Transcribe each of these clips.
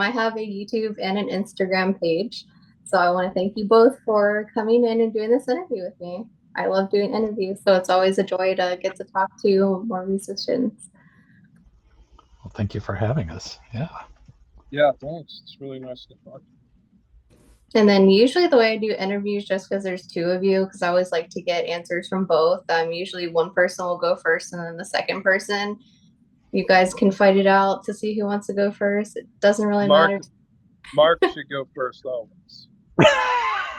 I have a YouTube and an Instagram page. So I want to thank you both for coming in and doing this interview with me. I love doing interviews, so it's always a joy to get to talk to more musicians. Well, thank you for having us. Yeah. Yeah, thanks. It's really nice to talk. And then usually the way I do interviews, just because there's two of you, because I always like to get answers from both. Usually one person will go first, and then the second person. You guys can fight it out to see who wants to go first. It doesn't really Mark, matter. Mark should go first always.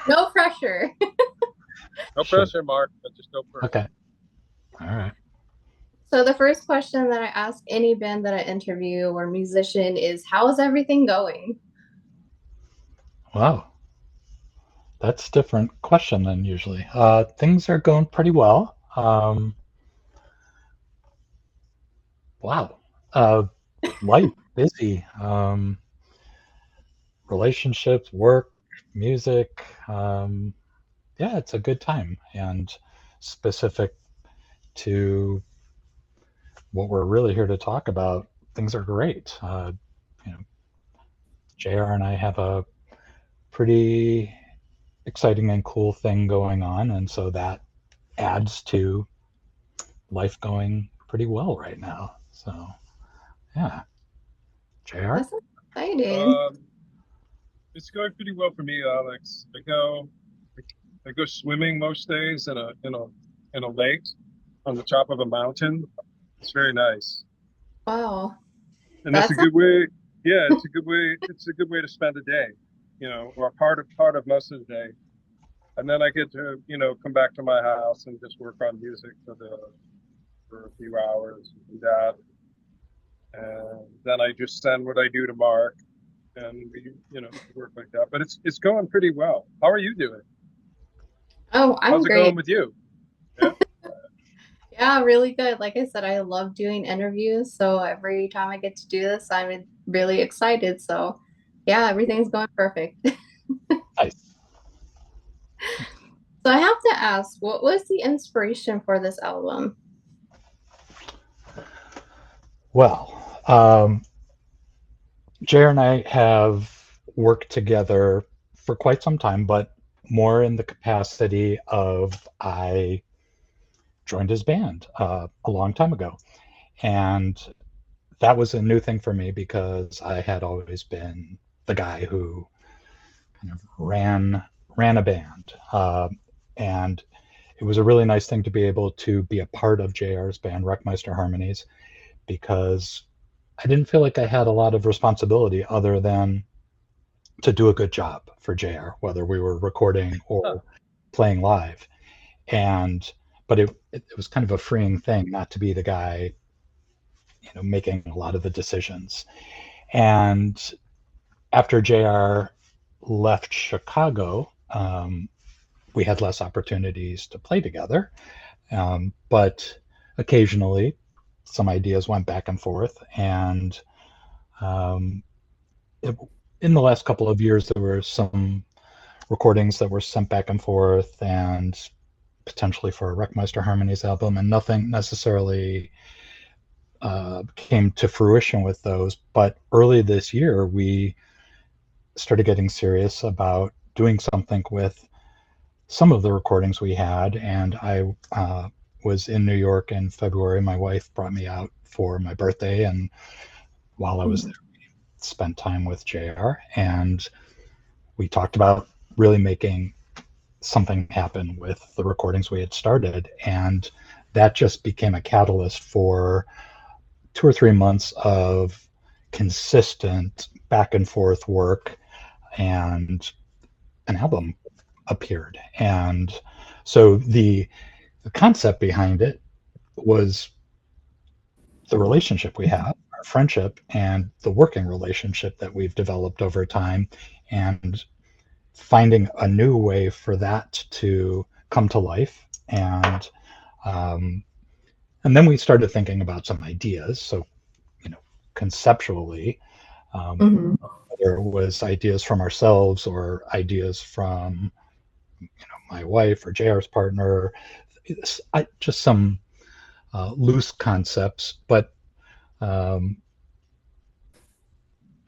No pressure. No Sure. pressure, Mark, but just go first. Okay. All right. So the first question that I ask any band that I interview or musician is, how is everything going? Wow. That's a different question than usually. Things are going pretty well. Wow. Life, busy. Relationships, work, music. Yeah, it's a good time. And specific to what we're really here to talk about, things are great. You know, JR and I have a pretty exciting and cool thing going on, and so that adds to life going pretty well right now. So, yeah. JR? That's exciting. Um, it's going pretty well for me, Alex. I go swimming most days in a lake on the top of a mountain. It's very nice, Wow. and that's a That's good way. Yeah, it's a good way. It's a good way to spend a day, or part of most of the day. And then I get to, come back to my house and just work on music for a few hours and do that. And then I just send what I do to Mark, and we, work like that. But it's going pretty well. How are you doing? Oh, I'm How's it going great. with you? Yeah. Yeah, really good. Like I said, I love doing interviews. So every time I get to do this, I'm really excited. So yeah, everything's going perfect. Nice. So I have to ask, what was the inspiration for this album? Well, JR and I have worked together for quite some time, but more in the capacity of I joined his band a long time ago. And that was a new thing for me because I had always been the guy who kind of ran a band, and it was a really nice thing to be able to be a part of JR's band, Wreckmeister Harmonies, because I didn't feel like I had a lot of responsibility other than to do a good job for JR, whether we were recording Huh. or playing live. And but it was kind of a freeing thing not to be the guy, making a lot of the decisions. And after JR left Chicago, we had less opportunities to play together. But occasionally, some ideas went back and forth. And um, it, in the last couple of years, there were some recordings that were sent back and forth, and potentially for a Wreckmeister Harmonies album, and nothing necessarily came to fruition with those. But early this year, we started getting serious about doing something with some of the recordings we had. And I was in New York in February. My wife brought me out for my birthday, and while I was there, we spent time with JR, and we talked about really making something happen with the recordings we had started. And that just became a catalyst for 2 or 3 months of consistent back and forth work, and an album appeared. And so the concept behind it was the relationship we have, our friendship, and the working relationship that we've developed over time, and finding a new way for that to come to life. Um, and then we started thinking about some ideas. So, conceptually, um, Mhm. whether it was ideas from ourselves or ideas from my wife or JR's partner, just some loose concepts. But um,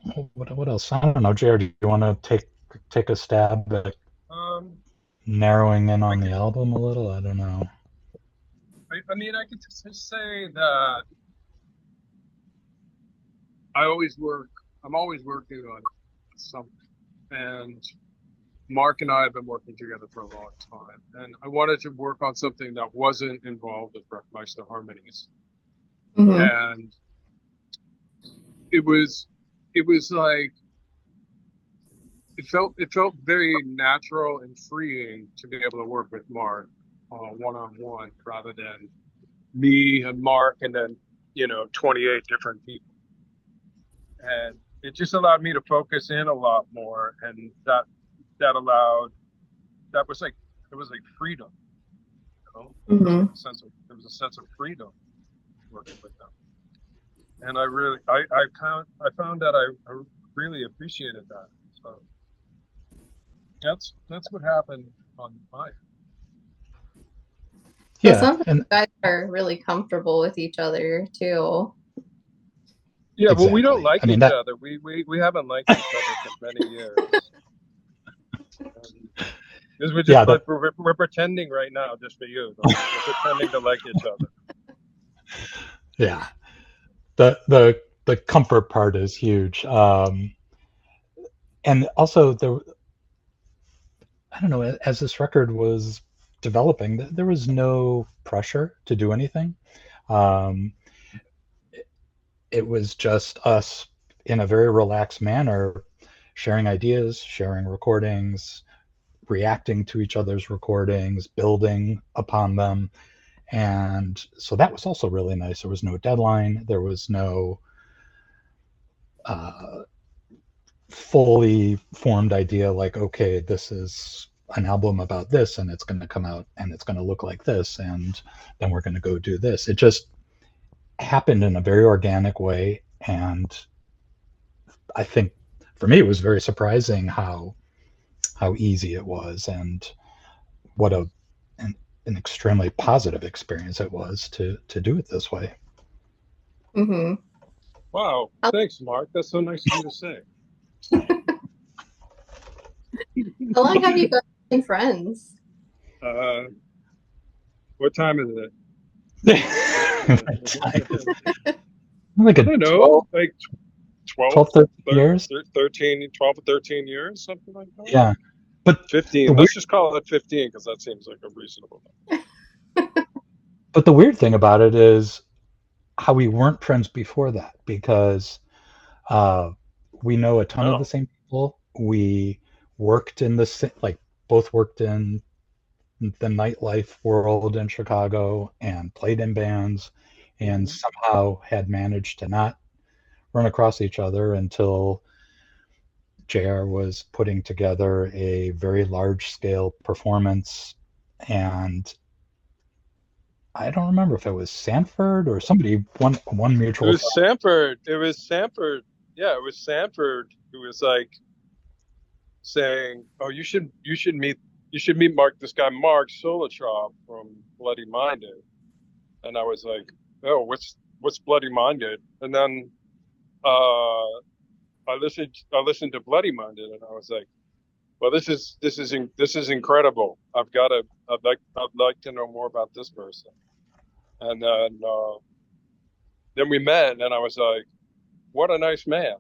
What else? I don't know, Jared. Do you want to take a stab at Um, narrowing in I on the could, album a little? I don't know. I mean, I could just say that I always work. I'm always working on something, and Mark and I have been working together for a long time, and I wanted to work on something that wasn't involved with Breckmeister harmonies, Hmm. and it was, it was like it felt very natural and freeing to be able to work with Mark one on one rather than me and Mark and then 28 different people, and it just allowed me to focus in a lot more, and that allowed that was like it was like freedom. It was like Hmm. a sense of there was a sense of freedom working with them, and I really I found that I really appreciated that. So that's what happened on my. So it Yeah, sounds like and you guys are really comfortable with each other too. Yeah, well, we don't exactly. like I mean each that. other. We haven't liked each other for many years. Because we're just Yeah, that. we're pretending right now, just for you, though. We're pretending to like each other. Yeah, the comfort part is huge. And also there, I don't know, as this record was developing, there was no pressure to do anything. Um, it was just us in a very relaxed manner, sharing ideas, sharing recordings, reacting to each other's recordings, building upon them. And so that was also really nice. There was no deadline. There was no uh, fully formed idea like, okay, this is an album about this and it's going to come out and it's going to look like this and then we're going to go do this. It just happened in a very organic way, and I think for me it was very surprising how easy it was, and what an extremely positive experience it was to do it this way. Hmm. Wow, How, thanks, Mark. That's so nice of you to say. how long have you guys been friends? Uh, what time is it? Like I a don't know, 12, like 12, 12, 13 years. 13, 12 or 13 years, something like that. Yeah, but the 15. weird Let's just call it 15 because that seems like a reasonable but the weird thing about it is how we weren't friends before that, because uh, we know a ton number. of the Oh. same people. We worked in the like both worked in the nightlife world in Chicago and played in bands, and Mhm. somehow had managed to not run across each other until JR was putting together a very large scale performance. And I don't remember if it was Sanford or somebody, one It mutual was friend. Sanford. It was Sanford. Yeah, it was Sanford who was like saying, "Oh, you should meet Mark. This guy Mark Solichov from Bloody Minded." And I was like, "Oh, what's Bloody Minded?" And then I listened to Bloody Minded, and I was like, "Well, this is incredible. I'd like to know more about this person." And then we met, and I was like, "What a nice man!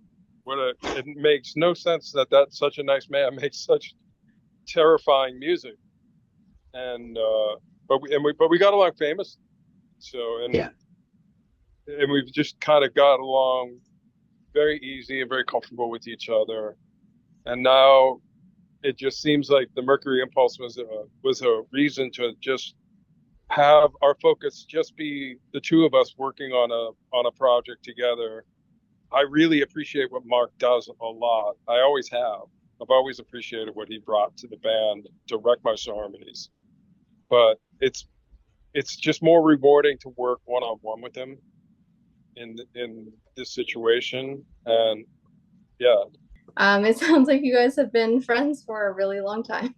It makes no sense that such a nice man makes such terrifying music." And but we got along famous. So Yeah. and we've just kind of got along very easy and very comfortable with each other. And now it just seems like the Mercury Impulse was a reason to just have our focus just be the two of us working on a project together. I really appreciate what Mark does a lot. I always have. I've always appreciated what he brought to the band to wreck my harmonies. But it's just more rewarding to work one on one with him in this situation. And yeah, It sounds like you guys have been friends for a really long time.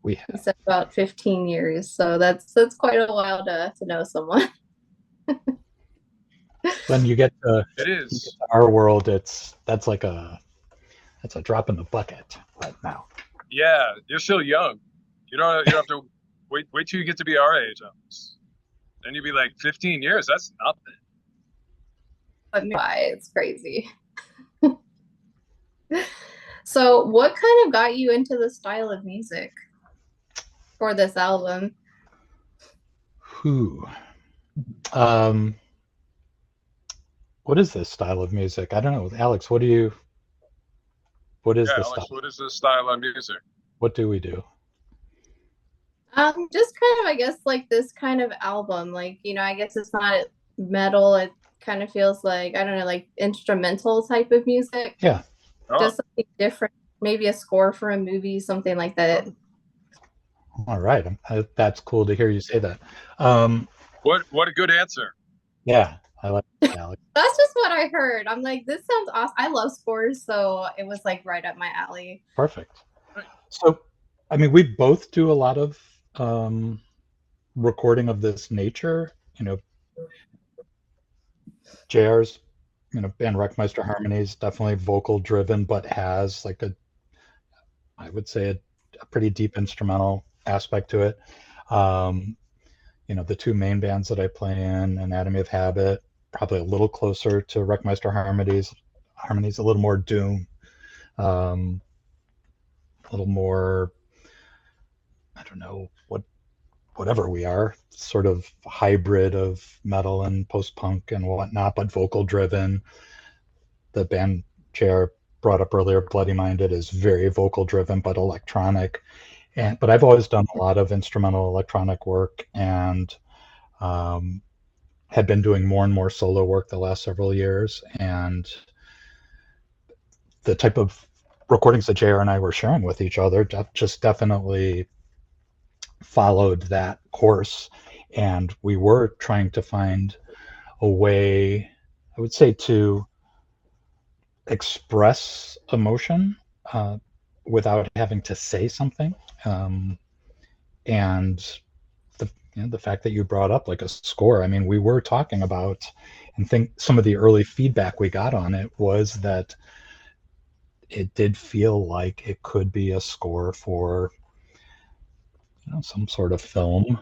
We You said about 15 years, so that's quite a while to know someone. When you get to It is. our world, that's a drop in the bucket right now. Yeah, you're still young. You don't have to wait till you get to be our age. Alex. Then you'd be like 15 years. That's nothing. But why? It's crazy. So, what kind of got you into the style of music for this album? Who? Um, what is this style of music? I don't know, Alex. What is Yeah, the Alex, style? what is this style of music? What do we do? Just kind of, I guess, like this kind of album. Like, I guess it's not metal. It kind of feels like, I don't know, like instrumental type of music. Yeah. Oh, Just something different. Maybe a score for a movie, something like that. All right. That's cool to hear you say that. Um, what a good answer. yeah, I like that, Alex. That's just what I heard. I'm like, this sounds awesome. I love scores, so it was like right up my alley. Perfect. So, I mean, we both do a lot of recording of this nature. JR's, band Wreckmeister Harmonies, definitely vocal driven, but has like I would say a pretty deep instrumental aspect to it. Um, the two main bands that I play in, Anatomy of Habit, probably a little closer to Wreckmeister Harmonies, a little more doom, a little more, I don't know, whatever we are, sort of hybrid of metal and post-punk and whatnot, but vocal driven. The band Chair brought up earlier, Bloody Minded, is very vocal driven but electronic. But I've always done a lot of instrumental electronic work, and had been doing more and more solo work the last several years. And the type of recordings that JR and I were sharing with each other just definitely followed that course. And we were trying to find a way, I would say, to express emotion without having to say something. And the fact that you brought up like a score, I mean, we were talking about, and think some of the early feedback we got on it was that it did feel like it could be a score for some sort of film,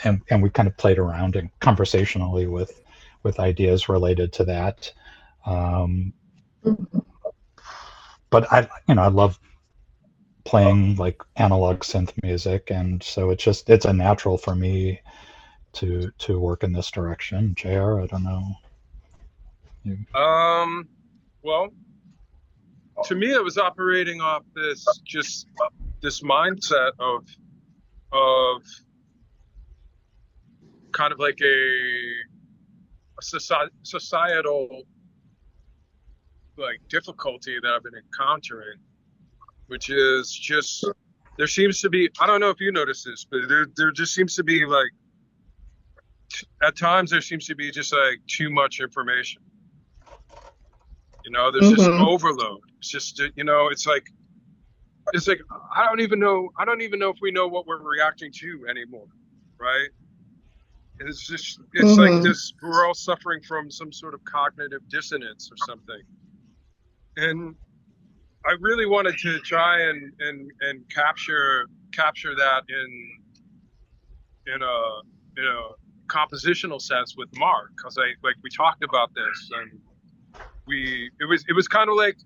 and we kind of played around and conversationally with ideas related to that. But I love playing like analog synth music, and so it's a natural for me to work in this direction. JR, I don't know. Well, to me, it was operating off this mindset of kind of like a societal like difficulty that I've been encountering, which is just there seems to be, I don't know if you notice this, but there just seems to be like at times there seems to be just like too much information. There's just overload. It's just it's like I don't even know if we know what we're reacting to anymore, right? It's like this, we're all suffering from some sort of cognitive dissonance or something. And I really wanted to try and capture that in a compositional sense with Mark, because we talked about this, and it was kind of like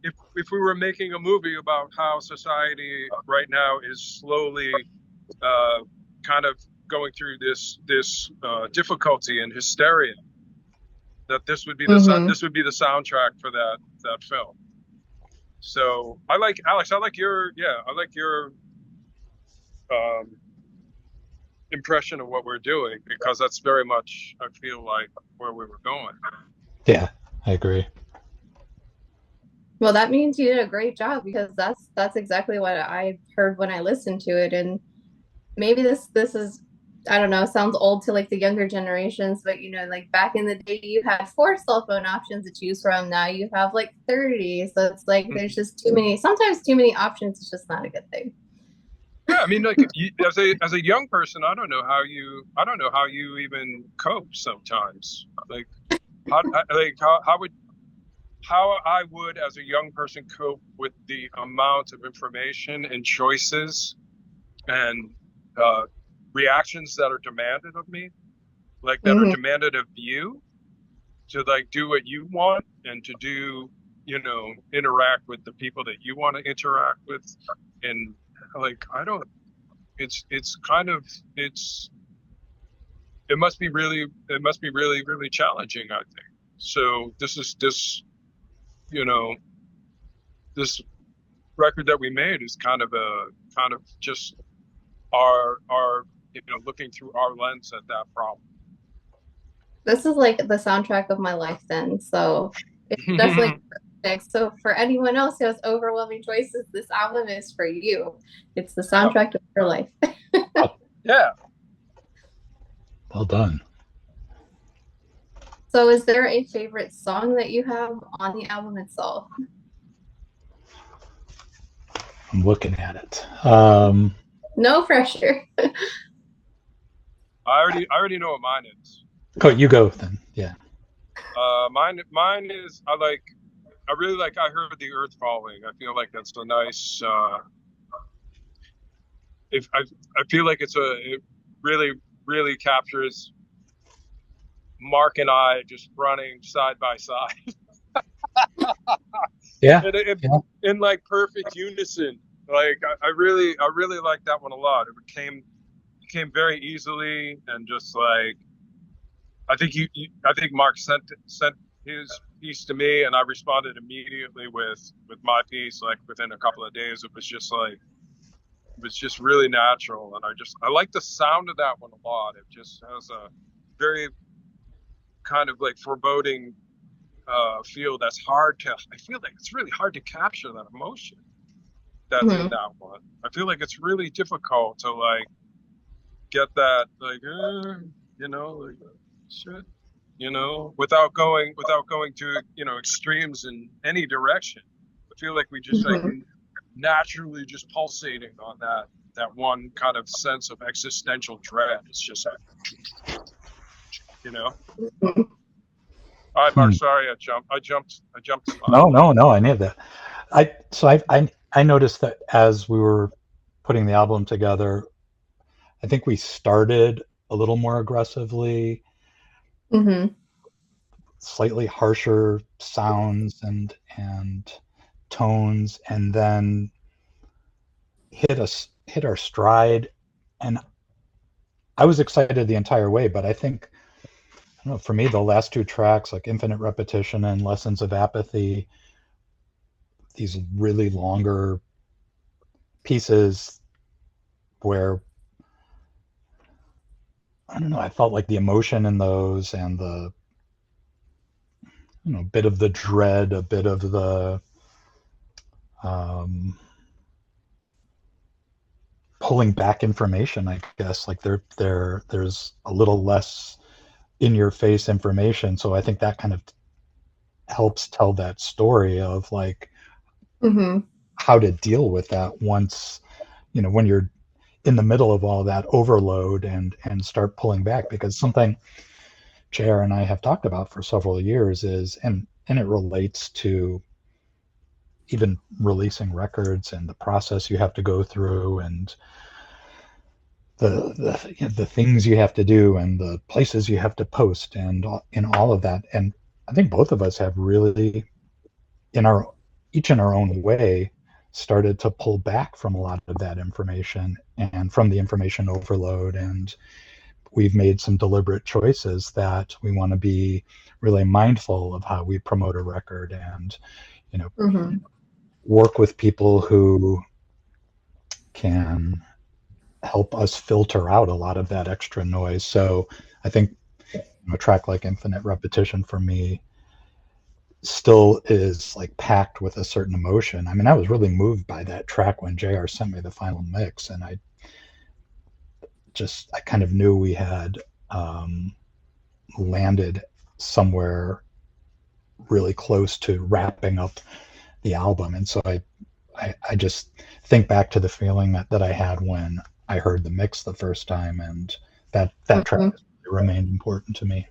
if we were making a movie about how society right now is slowly kind of going through this difficulty and hysteria, that this would be the soundtrack for that film. So Alex, I like your impression of what we're doing, because that's very much, I feel like, where we were going. Yeah, I agree. Well, that means you did a great job, because that's exactly what I heard when I listened to it. And maybe this is, I don't know, sounds old to like the younger generations, but like back in the day, you had 4 cell phone options to choose from. Now you have like 30. So it's like there's just sometimes too many options. It's just not a good thing. Yeah, I mean, like as a young person, I don't know how you even cope sometimes. Like, how I would as a young person cope with the amount of information and choices and reactions that are demanded of me, like that are Hmm. demanded of you to like do what you want and to do, interact with the people that you want to interact with. And like, I don't, it's kind of, it must be really, really challenging, I think. So you know, this record that we made is kind of just our, looking through our lens at that problem. This is like the soundtrack of my life then. So it's definitely perfect. So for anyone else who has overwhelming choices, this album is for you. It's the Yeah. soundtrack of your life. Yeah. Well done. So is there a favorite song that you have on the album itself? I'm looking at it. No pressure. I already know what mine is. Oh, you go then. Yeah. Mine is I really like I Heard the Earth Falling. I feel like that's a nice if I feel like it really really captures Mark and I just running side by side. Yeah. And in like perfect unison. Like I really like that one a lot. It came very easily and just like I think Mark sent his piece to me and I responded immediately with my piece like within a couple of days. It was just really natural and I like the sound of that one a lot. It just has a very kind of like foreboding feel that's I feel like it's really hard to capture that emotion that's in Mhm. that one. I feel like it's really difficult to like get that like like shit, without going to extremes in any direction. I feel like we just like Mhm. naturally just pulsating on that one kind of sense of existential dread. It's just like, you know. Mhm. All right, Mark. Sorry, I jumped the spot. No, I need that. I noticed that as we were putting the album together, I think we started a little more aggressively, Mhm. slightly harsher sounds and tones, and then hit our stride. And I was excited the entire way, but I think, I don't know, for me the last two tracks, like Infinite Repetition and Lessons of Apathy, these really longer pieces where, I don't know, I felt like the emotion in those and the, bit of the dread, a bit of the um, pulling back information, I guess. Like there's a little less in your face information. So I think that kind of helps tell that story of like Mhm. how to deal with that once, when you're in the middle of all that overload and start pulling back. Because something JR and I have talked about for several years is, and it relates to even releasing records and the process you have to go through and the things you have to do and the places you have to post and in all of that. And I think both of us have really, in our each in our own way, started to pull back from a lot of that information and from the information overload. And we've made some deliberate choices that we want to be really mindful of how we promote a record and, you know, Mhm. work with people who can help us filter out a lot of that extra noise. So I think a track like Infinite Repetition for me still is like packed with a certain emotion. I mean, I was really moved by that track when JR sent me the final mix, and I kind of knew we had landed somewhere really close to wrapping up the album. And so I just think back to the feeling that I had when I heard the mix the first time, and that track Mhm. has remained important to me.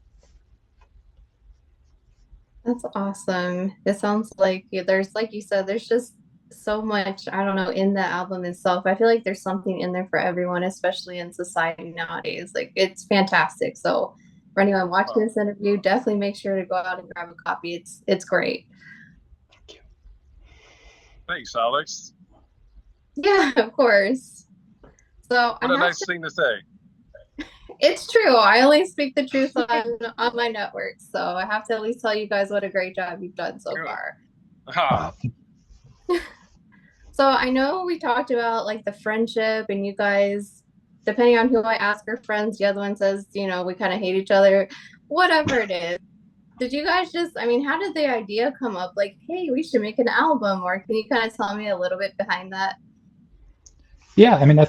That's awesome. It sounds like there's, like you said, there's just so much, I don't know, in the album itself. I feel like there's something in there for everyone, especially in society nowadays. Like it's fantastic. So for anyone watching Well, this interview, definitely make sure to go out and grab a copy. It's great. Thank you. thanks, Alex. Yeah, of course. So I What a have nice to, thing to say. it's true. I only speak the truth on my network. So I have to at least tell you guys what a great job you've done so Good. far. Aha. Wow. So I know we talked about like the friendship, and you guys, depending on who I ask, are friends. The other one says, we kind of hate each other, whatever it is. Did you guys just, I mean, how did the idea come up? Like, hey, we should make an album, or can you kind of tell me a little bit behind that? Yeah, I mean,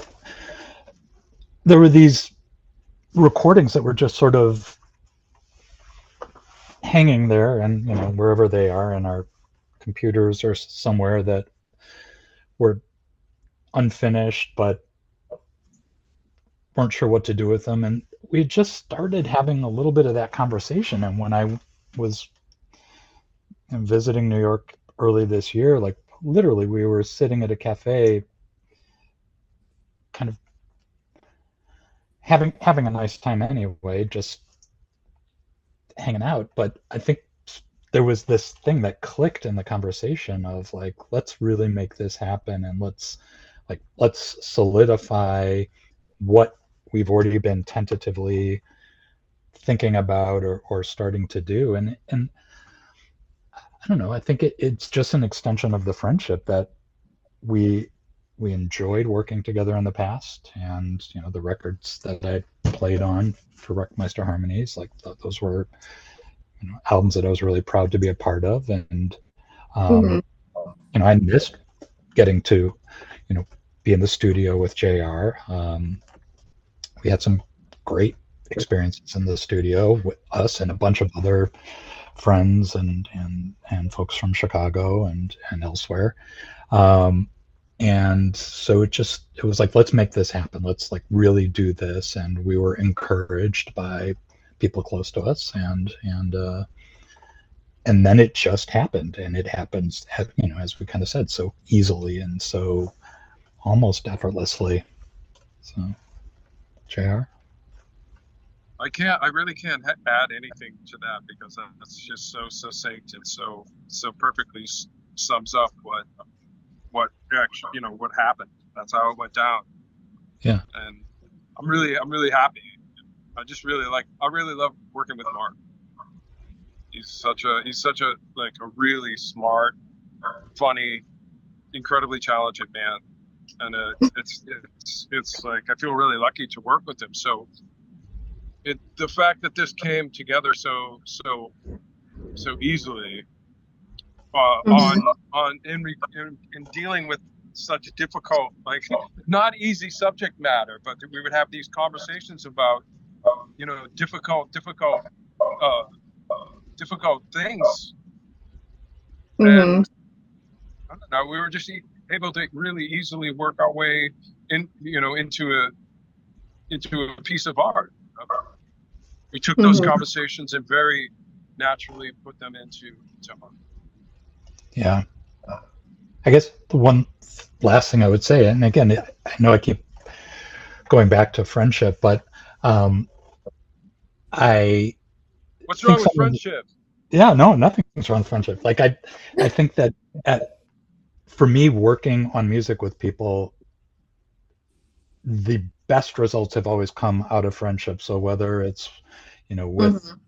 there were these recordings that were just sort of hanging there, and wherever they are in our computers or somewhere, that were unfinished but weren't sure what to do with them. And we just started having a little bit of that conversation. And when I was visiting New York early this year, like literally we were sitting at a cafe kind of having a nice time anyway, just hanging out. But I think there was this thing that clicked in the conversation of like, let's really make this happen, and let's solidify what we've already been tentatively thinking about or starting to do. And I don't know, I think it's just an extension of the friendship that we we enjoyed working together in the past. And the records that I played on for Reckmeister Harmonies, like those were albums that I was really proud to be a part of. And Mhm. I missed getting to be in the studio with JR. We had some great experiences in the studio with us and a bunch of other friends and folks from Chicago and elsewhere. And so it was like, let's make this happen. Let's like really do this. And we were encouraged by people close to us, and then it just happened, and it happens, as we kind of said, so easily and so almost effortlessly. So, JR? I really can't add anything to that, because that's just so succinct and so perfectly sums up what actually, what happened. That's how it went down. Yeah. And I'm really happy. I really love working with Mark. He's such a like a really smart, funny, incredibly talented man. And it's like, I feel really lucky to work with him. So the fact that this came together so easily, Mhm. in dealing with such difficult, like not easy subject matter, but we would have these conversations about uh, difficult things. Mhm. And I don't know, we were just able to really easily work our way into a piece of art. We took those Mhm. conversations and very naturally put them into art. Yeah. I guess the one last thing I would say, and again, I know I keep going back to friendship, but I What's think wrong with some of friendship? yeah, no, nothing's wrong with friendship. Like I think that for me, working on music with people, the best results have always come out of friendship. So whether it's with Mhm.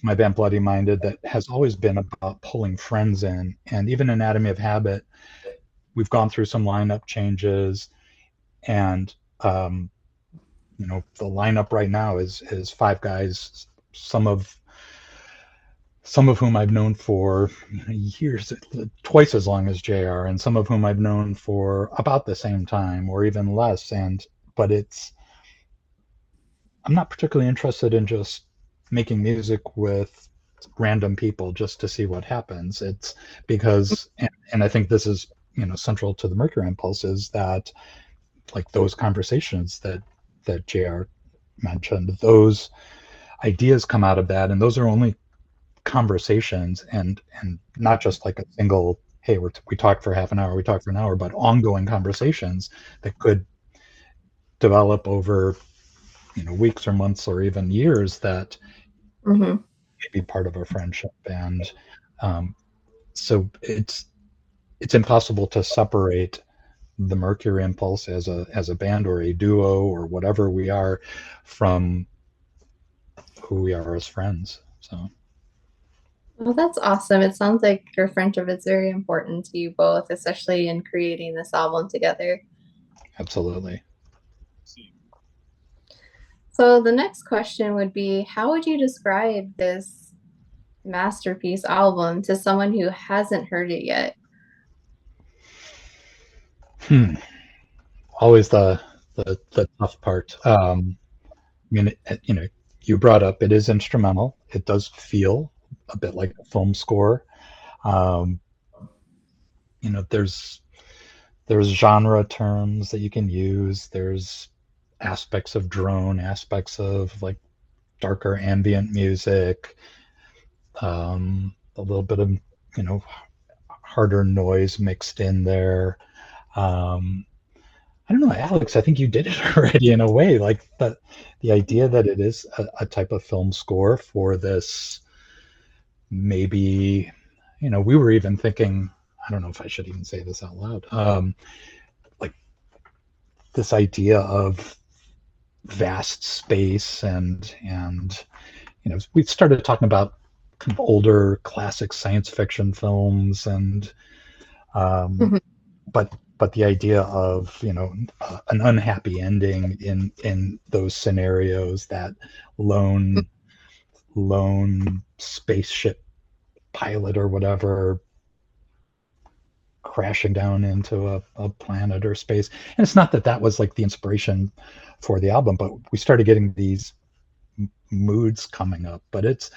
my band Bloody Minded, that has always been about pulling friends in, and even Anatomy of Habit, we've gone through some lineup changes, and the lineup right now is five guys, some of whom I've known for years, twice as long as JR, and some of whom I've known for about the same time or even less. But I'm not particularly interested in just making music with random people just to see what happens. It's because, and I think this is central to the Mercury Impulse, is that like those conversations that JR mentioned, those ideas come out of that, and those are only conversations, and not just like a single, hey, we talked for half an hour, we talked for an hour, but ongoing conversations that could develop over, weeks or months or even years, that Mm-hmm. may be part of a friendship. And so it's impossible to separate the Mercury Impulse as a band or a duo or whatever we are from who we are as friends. So Well, that's awesome. It sounds like your friendship is very important to you both, especially in creating this album together. absolutely. So the next question would be, how would you describe this masterpiece album to someone who hasn't heard it yet? Always the tough part. I mean, you brought up, it is instrumental. It does feel a bit like a film score. Um, there's genre terms that you can use. There's aspects of drone, aspects of like darker ambient music, a little bit of harder noise mixed in there. Um, I don't know, Alex. I think you did it already in a way. Like the idea that it is a type of film score for this. Maybe, we were even thinking. I don't know if I should even say this out loud. Like this idea of vast space, and we started talking about kind of older classic science fiction films, and Mhm. but the idea of an unhappy ending in those scenarios, that lone spaceship pilot or whatever crashing down into a planet or space. And it's not that was like the inspiration for the album, but we started getting these moods coming up. But it's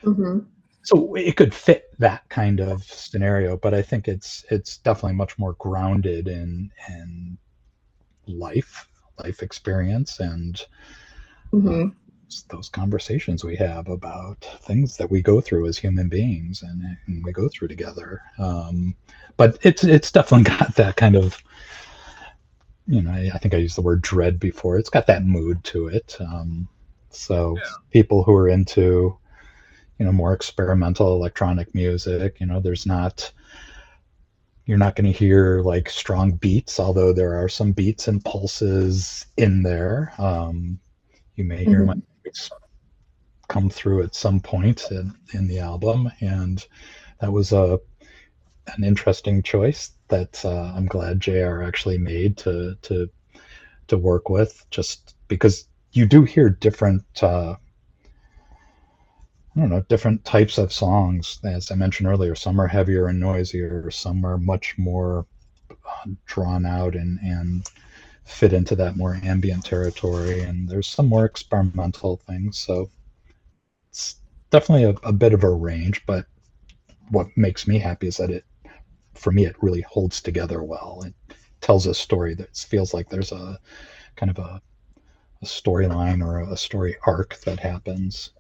Mhm. so it could fit that kind of scenario, but I think it's definitely much more grounded in life experience, and uh, Mhm. those conversations we have about things that we go through as human beings, and we go through together. But it's definitely got that kind of, I think I used the word dread before. It's got that mood to it. So Yeah. people who are into more experimental electronic music, you're not going to hear like strong beats, although there are some beats and pulses in there. You may hear my Mhm. voice come through at some point in the album, and that was an interesting choice that I'm glad JR actually made to work with, just because you do hear different I don't know, different types of songs. As I mentioned earlier, some are heavier and noisier, some are much more drawn out and fit into that more ambient territory, and there's some more experimental things. So it's definitely a bit of a range, but what makes me happy is that for me, it really holds together well. It tells a story that feels like there's a kind of a storyline or a story arc that happens.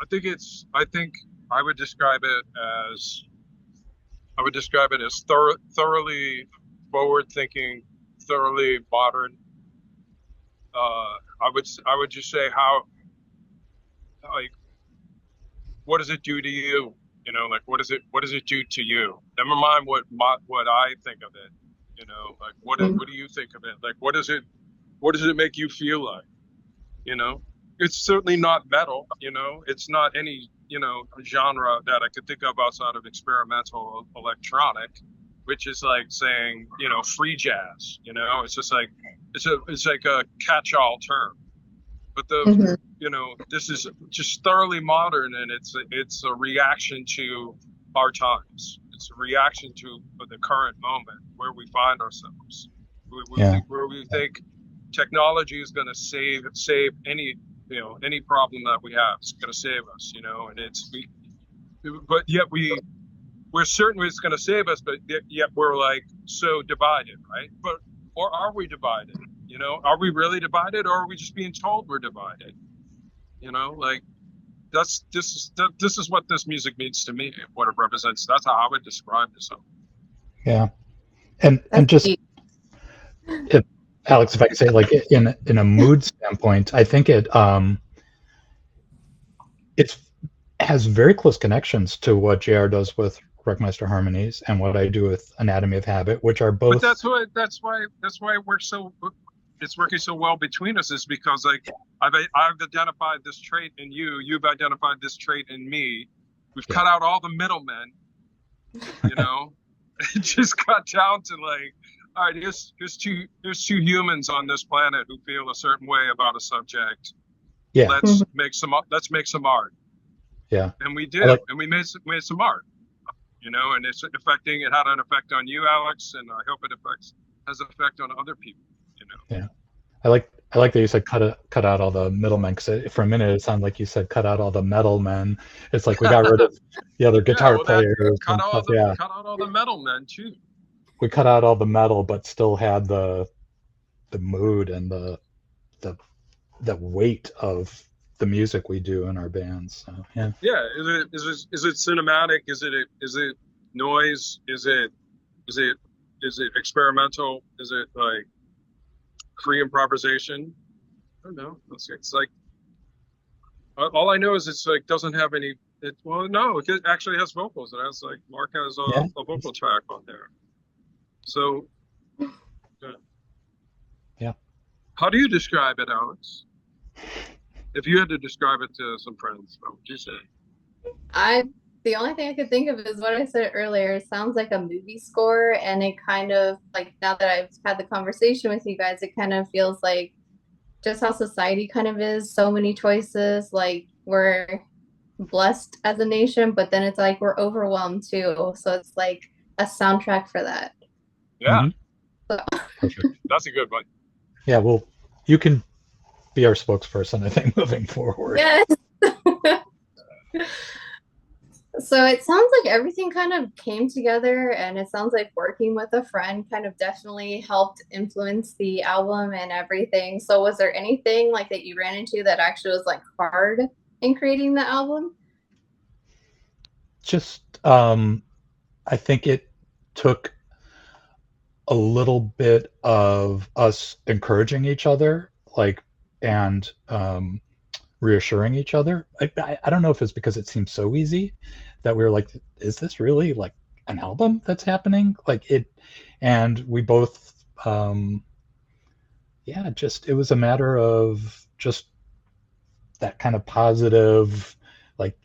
I think I would describe it as thoroughly forward thinking, thoroughly modern. I would just say how, like, what does it do to you? Like, what does it do to you? Never mind what I think of it. Like, Mhm. what do you think of it? Like, what does it make you feel like? You know, it's certainly not metal. It's not any genre that I could think of outside of experimental electronic, which is like saying free jazz. It's just like it's like a catch-all term. But Mhm. this is just thoroughly modern, and it's a reaction to our times. It's a reaction to the current moment where we find ourselves. Yeah. Where we think technology is going to save any problem that we have. It's going to save us, and but yet we're certain it's going to save us, but yet we're like so divided, right? Or are we divided? Are we really divided, or are we just being told we're divided? Like this is what this music means to me, what it represents. That's how I would describe it. So Yeah. And That's just deep. if Alex, if I could say, like, in a mood standpoint, I think it has very close connections to what JR does with Wreckmeister Harmonies and what I do with Anatomy of Habit, which are but both. that's why it works so it's working so well between us, is because like I've identified this trait in you, you've identified this trait in me. We've Yeah. cut out all the middlemen, you know. It just got down to like, all right, here's two humans on this planet who feel a certain way about a subject. Yeah. Let's make some art. Yeah. And we I did, like. and we made some art, and it's affecting. It had an effect on you, Alex, and I hope it has an effect on other people. Yeah. I like that you said cut out all the middlemen, because for a minute it sounded like you said cut out all the metal men. It's like we got rid of the other Yeah, guitar well, that players and stuff. Yeah, cut out all the metal men too. we cut out all the metal, but still had the mood and the the weight of the music we do in our bands. So yeah. Yeah, is it cinematic? Is it noise? Is it experimental? Is it like free improvisation? I don't know. It's like all I know is it's like doesn't have any. Well, no, it actually has vocals. It has like Mark has Yeah. a vocal track on there. So, Yeah. how do you describe it, Alex? If you had to describe it to some friends, what would you say? The only thing I could think of is what I said earlier. It sounds like a movie score, and it kind of like, now that I've had the conversation with you guys, it kind of feels like just how society kind of is. So many choices. Like, we're blessed as a nation, but then it's like we're overwhelmed too. So it's like a soundtrack for that. Yeah, So, Perfect. that's a good one. Yeah. Well, you can be our spokesperson, I think, moving forward. yes. So it sounds like everything kind of came together, and it sounds like working with a friend kind of definitely helped influence the album and everything. So was there anything like that you ran into that actually was like hard in creating the album? Just I think it took a little bit of us encouraging each other, like, and reassuring each other. I don't know if it's because it seems so easy that we were like, is this really like an album that's happening? Like it, and we both, yeah, just it was a matter of just that kind of positive, like,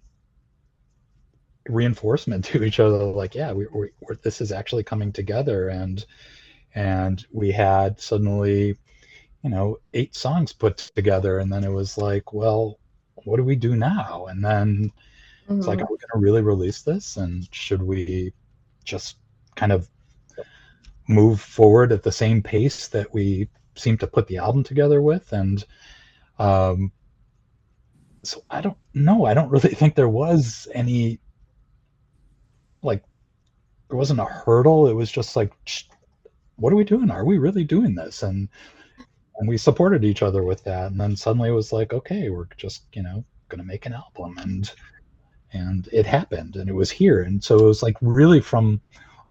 reinforcement to each other. Like, yeah, we're this is actually coming together, and we had suddenly 8 songs put together, and then it was like, well, what do we do now? And then it's like, Mm-hmm. are we going to really release this, and should we just kind of move forward at the same pace that we seem to put the album together with? And um, so I don't know, I don't really think there was any, like, there wasn't a hurdle. It was just like, what are we doing? Are we really doing this? And we supported each other with that. And then suddenly it was like, okay, we're just going to make an album, and it happened, and it was here. And so it was like really from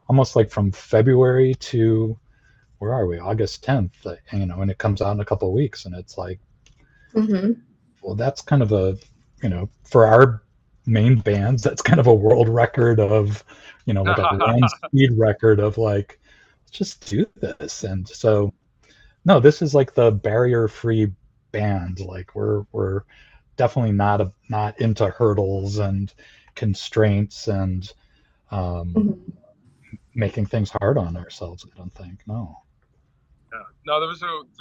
almost like from February to, where are we, August 10th, and it comes out in a couple of weeks, and it's like, Mm-hmm. well, that's kind of a, for our main bands, that's kind of a world record of, like a land speed record of like, let's just do this. And so, no, this is like the barrier-free band. Like, we're definitely not into hurdles and constraints and Mm-hmm. making things hard on ourselves. I don't think. No. Yeah. No, there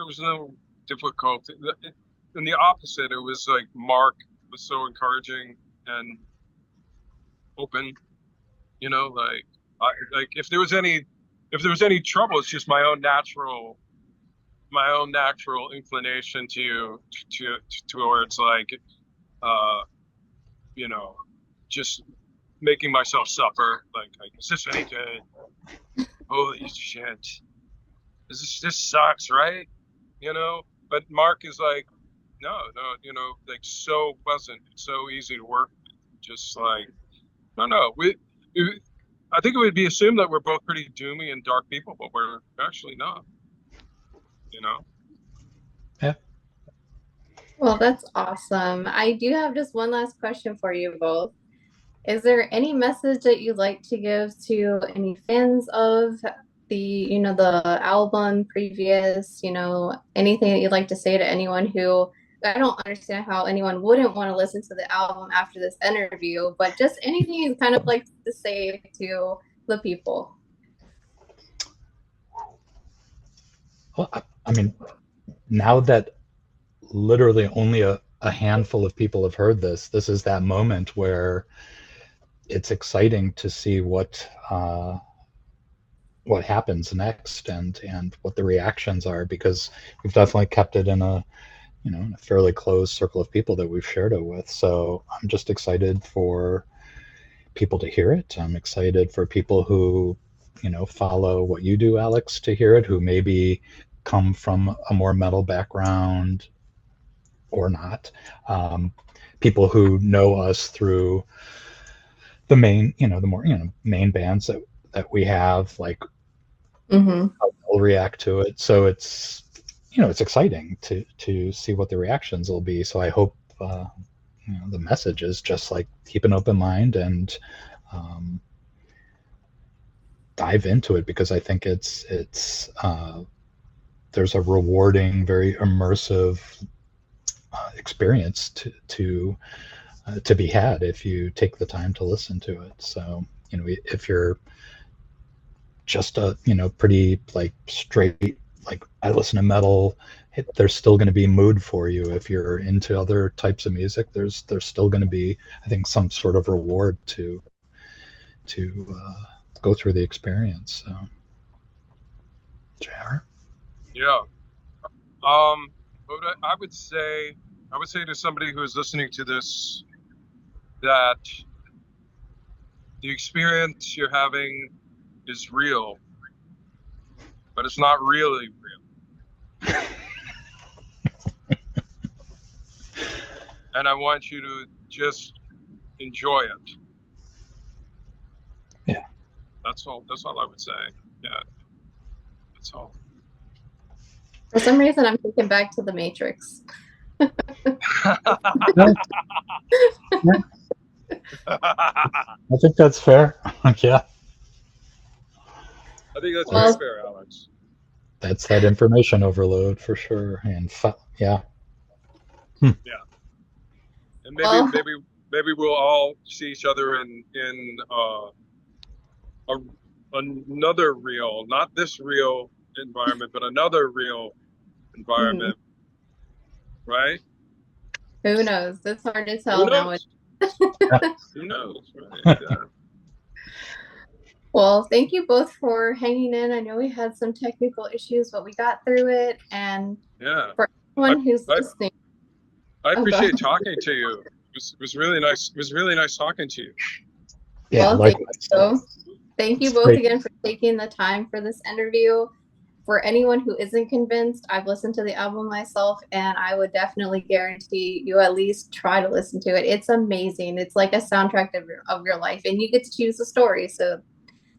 was no difficulty. In the opposite, it was like Mark was so encouraging and open. Like like if there was any trouble, it's just my own natural inclination towards like uh you know just making myself suffer. Like is this any good? Holy shit! This sucks, right? But Mark is like, no, you know, like so pleasant, so easy to work with. Just like, no, I think it would be assumed that we're both pretty doomy and dark people, but we're actually not, you know? Yeah. Well, that's awesome. I do have just one last question for you both. Is there any message that you'd like to give to any fans of the album previous, anything that you'd like to say to anyone who, I don't understand how anyone wouldn't want to listen to the album after this interview, but just anything you'd kind of like to say to the people. Well, I mean, now that literally only a handful of people have heard this, this is that moment where it's exciting to see what happens next and what the reactions are, because we've definitely kept it in in a fairly closed circle of people that we've shared it with. So I'm just excited for people to hear it. I'm excited for people who, follow what you do, Alex, to hear it, who maybe come from a more metal background or not. People who know us through the main, the more, main bands that we have, like, Mm-hmm. how they'll react to it. So it's exciting to see what the reactions will be. So I hope the message is just like, keep an open mind and dive into it, because I think it's there's a rewarding, very immersive experience to be had if you take the time to listen to it. So if you're just a pretty like straight, like, I listen to metal, there's still going to be mood for you. If you're into other types of music, there's still going to be, I think, some sort of reward to go through the experience. So, JR? Yeah. But I would say to somebody who is listening to this that the experience you're having is real, but it's not really real. And I want you to just enjoy it. Yeah. That's all I would say. Yeah. That's all. For some reason, I'm thinking back to the Matrix. Yeah. I think that's fair. Yeah. I think that's Well, very fair, Alex. That's that information overload for sure. And yeah. Yeah. And Well, maybe we'll all see each other in another real, not this real environment, but another real environment, right? who knows? It's hard to Who tell now. knows? Who knows, right? Yeah. Well, thank you both for hanging in. I know we had some technical issues, but we got through it. And Yeah. for anyone who's listening, I appreciate talking to you. It was really nice. It was really nice talking to you. Yeah, well, thank you both again for taking the time for this interview. For anyone who isn't convinced, I've listened to the album myself, and I would definitely guarantee you at least try to listen to it. It's amazing. It's like a soundtrack of your life, and you get to choose the story. So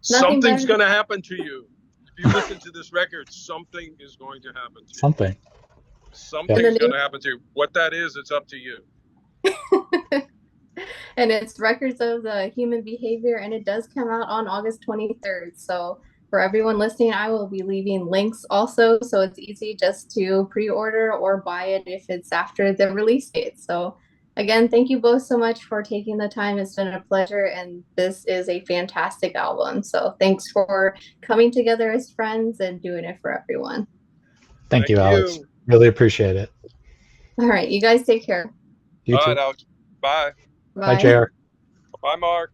something's going to happen to you. If you listen to this record, something is going to happen to you. Something's going to happen to you. What that is, it's up to you. And it's Records of the Human Behavior, and it does come out on August 23rd. So for everyone listening, I will be leaving links also, so it's easy just to pre-order or buy it if it's after the release date. So again, thank you both so much for taking the time. It's been a pleasure, and this is a fantastic album. So thanks for coming together as friends and doing it for everyone. Thank you, Alex. Really appreciate it. All right, you guys take care. You too. All right, Alex. Bye. Bye, JR. Bye, Mark.